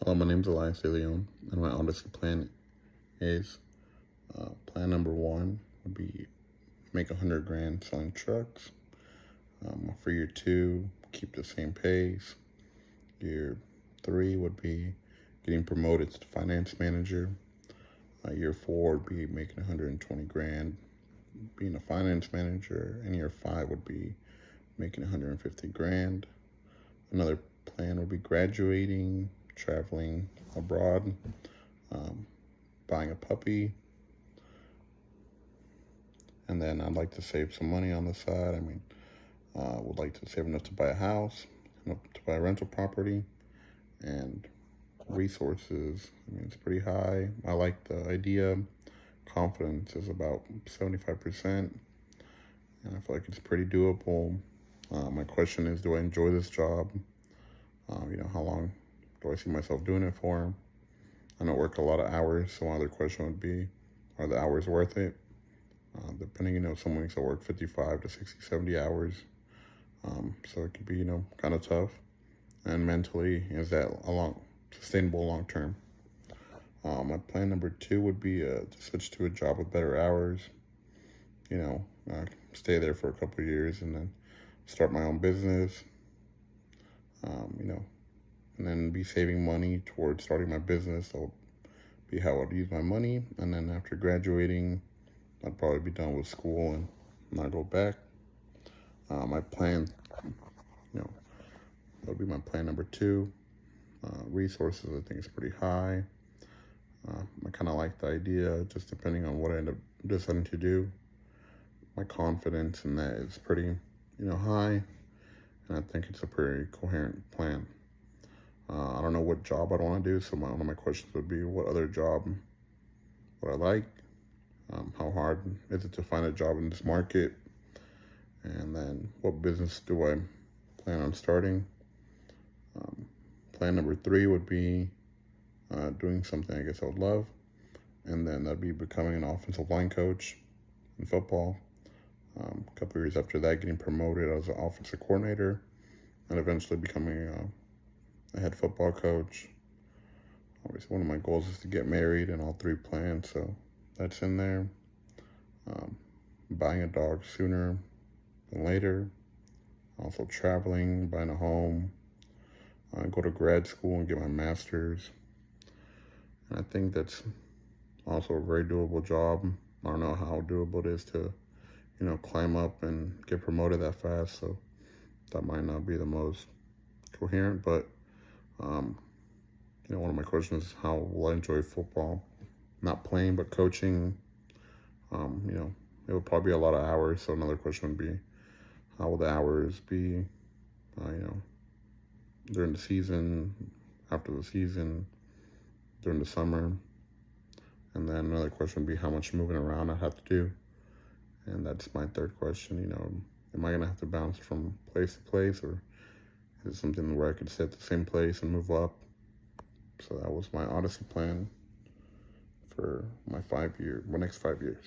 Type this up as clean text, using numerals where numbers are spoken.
Hello, my name's Elias De Leon, and my odyssey plan is plan number one would be make 100 grand selling trucks. For year two, keep the same pace. Year three would be getting promoted to finance manager. Year four would be making 120 grand being a finance manager, and year five would be making 150 grand. Another plan would be graduating, traveling abroad, buying a puppy, and then I'd like to save some money on the side. Would like to save enough to buy a house, enough to buy a rental property, and resources. It's pretty high. I like the idea. Confidence is about 75%, and I feel like it's pretty doable. My question is, do I enjoy this job? How long do I see myself doing it for? I don't work a lot of hours, so another question would be, are the hours worth it? Depending, some weeks I work 55 to 60, 70 hours. So it could be, kind of tough. And mentally, is that sustainable long term? My plan number two would be to switch to a job with better hours. Stay there for a couple of years and then start my own business. And then be saving money towards starting my business. That'll be how I'd use my money. And then after graduating, I'd probably be done with school and not go back. My plan, that would be my plan number two. Resources, I think, is pretty high. I kind of like the idea, just depending on what I end up deciding to do. My confidence in that is pretty, high. And I think it's a pretty coherent plan. I don't know what job I'd want to do, so one of my questions would be, what other job would I like? How hard is it to find a job in this market? And then what business do I plan on starting? Plan number three would be doing something I guess I would love. And then that'd be becoming an offensive line coach in football. A couple years after that, getting promoted as an offensive coordinator and eventually becoming a head football coach. Obviously, one of my goals is to get married, and all three plans, so that's in there. Buying a dog sooner than later. Also traveling, buying a home. Go to grad school and get my master's. And I think that's also a very doable job. I don't know how doable it is to, climb up and get promoted that fast, so that might not be the most coherent, but one of my questions is, how will I enjoy football? Not playing, but coaching. It would probably be a lot of hours, so another question would be, how will the hours be, during the season, after the season, during the summer? And then another question would be, how much moving around I have to do? And that's my third question, am I going to have to bounce from place to place, or is it something where I could stay at the same place and move up? So that was my odyssey plan for my next 5 years.